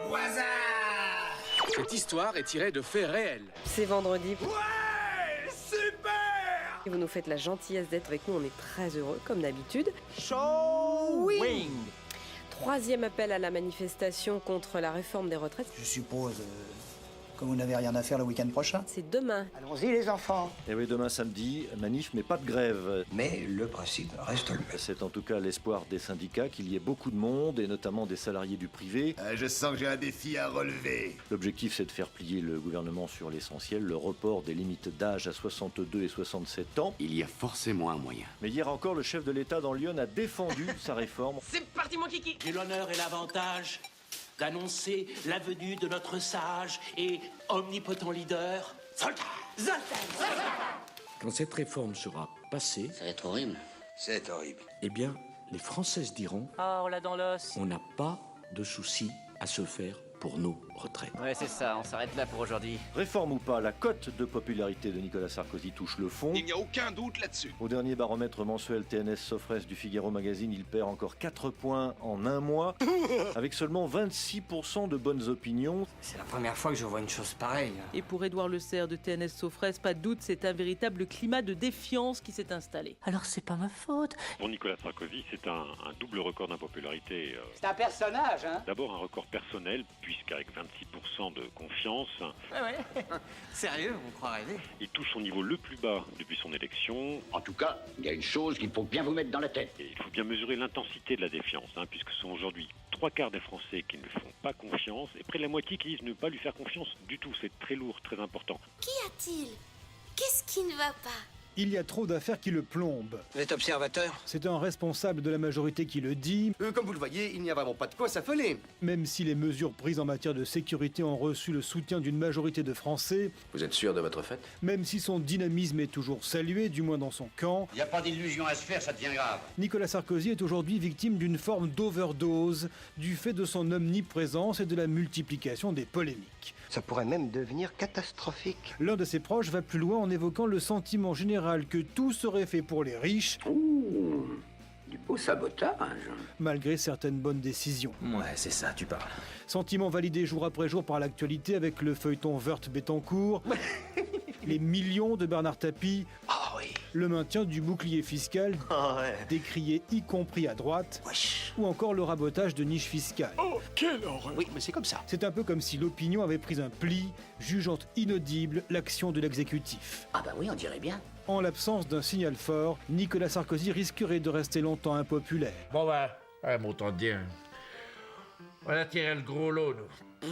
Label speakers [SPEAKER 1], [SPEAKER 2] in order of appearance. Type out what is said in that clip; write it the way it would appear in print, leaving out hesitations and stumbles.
[SPEAKER 1] Au hasard.
[SPEAKER 2] Cette histoire est tirée de faits réels.
[SPEAKER 3] C'est vendredi.
[SPEAKER 1] Ouais, super.
[SPEAKER 3] Et vous nous faites la gentillesse d'être avec nous, on est très heureux, comme d'habitude.
[SPEAKER 1] Showing.
[SPEAKER 3] Troisième appel à la manifestation contre la réforme des retraites.
[SPEAKER 4] Je suppose que vous n'avez rien à faire le week-end prochain.
[SPEAKER 3] C'est demain.
[SPEAKER 4] Allons-y les enfants.
[SPEAKER 5] Et oui, demain samedi, manif mais pas de grève.
[SPEAKER 4] Mais le principe reste le même.
[SPEAKER 5] C'est en tout cas l'espoir des syndicats qu'il y ait beaucoup de monde, et notamment des salariés du privé.
[SPEAKER 6] Je sens que j'ai un défi à relever.
[SPEAKER 5] L'objectif, c'est de faire plier le gouvernement sur l'essentiel, le report des limites d'âge à 62 et 67 ans.
[SPEAKER 7] Il y a forcément un moyen.
[SPEAKER 5] Mais hier encore, le chef de l'État dans Lyon a défendu sa réforme.
[SPEAKER 1] C'est parti mon kiki.
[SPEAKER 8] J'ai l'honneur et l'avantage d'annoncer la venue de notre sage et omnipotent leader, Zoltan.
[SPEAKER 9] Quand cette réforme sera passée,
[SPEAKER 7] Ça va être horrible.
[SPEAKER 6] C'est horrible.
[SPEAKER 9] eh bien, les Françaises diront
[SPEAKER 1] Oh, on l'a dans l'os.
[SPEAKER 9] on n'a pas de soucis à se faire pour nos retraites.
[SPEAKER 1] Ouais, c'est ça, on s'arrête là pour aujourd'hui.
[SPEAKER 5] Réforme ou pas, la cote de popularité de Nicolas Sarkozy touche le fond.
[SPEAKER 6] Il n'y a aucun doute là-dessus.
[SPEAKER 5] Au dernier baromètre mensuel TNS Sofres du Figaro Magazine, il perd encore 4 points en un mois, avec seulement 26% de bonnes opinions.
[SPEAKER 1] C'est la première fois que je vois une chose pareille.
[SPEAKER 10] Et pour Édouard Le Serre de TNS Sofres, pas de doute, c'est un véritable climat de défiance qui s'est installé.
[SPEAKER 11] Alors c'est pas ma faute.
[SPEAKER 12] Pour Nicolas Sarkozy, c'est un double record d'impopularité.
[SPEAKER 1] C'est un personnage, hein.
[SPEAKER 12] D'abord un record personnel, puisqu'avec 26% de confiance,
[SPEAKER 1] Ouais. Sérieux, vous croyez rêver.
[SPEAKER 12] il touche son niveau le plus bas depuis son élection.
[SPEAKER 7] En tout cas, il y a une chose qu'il faut bien vous mettre dans la tête.
[SPEAKER 12] Et il faut bien mesurer l'intensité de la défiance, puisque ce sont aujourd'hui 3/4 des Français qui ne lui font pas confiance, et près de la moitié qui disent ne pas lui faire confiance du tout. C'est très lourd, très important.
[SPEAKER 11] Qu'y a-t-il? Qu'est-ce qui ne va pas?
[SPEAKER 13] Il y a trop d'affaires qui le plombent.
[SPEAKER 1] Vous êtes observateur.
[SPEAKER 13] C'est un responsable de la majorité qui le dit,
[SPEAKER 6] Comme vous le voyez, il n'y a vraiment pas de quoi s'affoler.
[SPEAKER 13] même si les mesures prises en matière de sécurité ont reçu le soutien d'une majorité de Français,
[SPEAKER 7] Vous êtes sûr de votre fait?
[SPEAKER 13] même si son dynamisme est toujours salué, du moins dans son camp,
[SPEAKER 7] Il n'y a pas d'illusion à se faire, ça devient grave.
[SPEAKER 13] Nicolas Sarkozy est aujourd'hui victime d'une forme d'overdose du fait de son omniprésence et de la multiplication des polémiques.
[SPEAKER 4] Ça pourrait même devenir catastrophique.
[SPEAKER 13] L'un de ses proches va plus loin en évoquant le sentiment général que tout serait fait pour les riches,
[SPEAKER 7] Du beau sabotage.
[SPEAKER 13] malgré certaines bonnes décisions.
[SPEAKER 1] Ouais, c'est ça, tu parles.
[SPEAKER 13] Sentiment validé jour après jour par l'actualité avec le feuilleton Woerth-Bettencourt, les millions de Bernard Tapie,
[SPEAKER 1] Ah oui.
[SPEAKER 13] le maintien du bouclier fiscal, décrié y compris à droite, ou encore le rabotage de niches fiscales.
[SPEAKER 1] Oui, mais c'est comme ça.
[SPEAKER 13] C'est un peu comme si l'opinion avait pris un pli, jugeant inaudible l'action de l'exécutif.
[SPEAKER 7] Ah bah oui, on dirait bien.
[SPEAKER 13] En l'absence d'un signal fort, Nicolas Sarkozy risquerait de rester longtemps impopulaire.
[SPEAKER 8] Bon bah, mon temps de dire, on a tiré le gros lot, nous.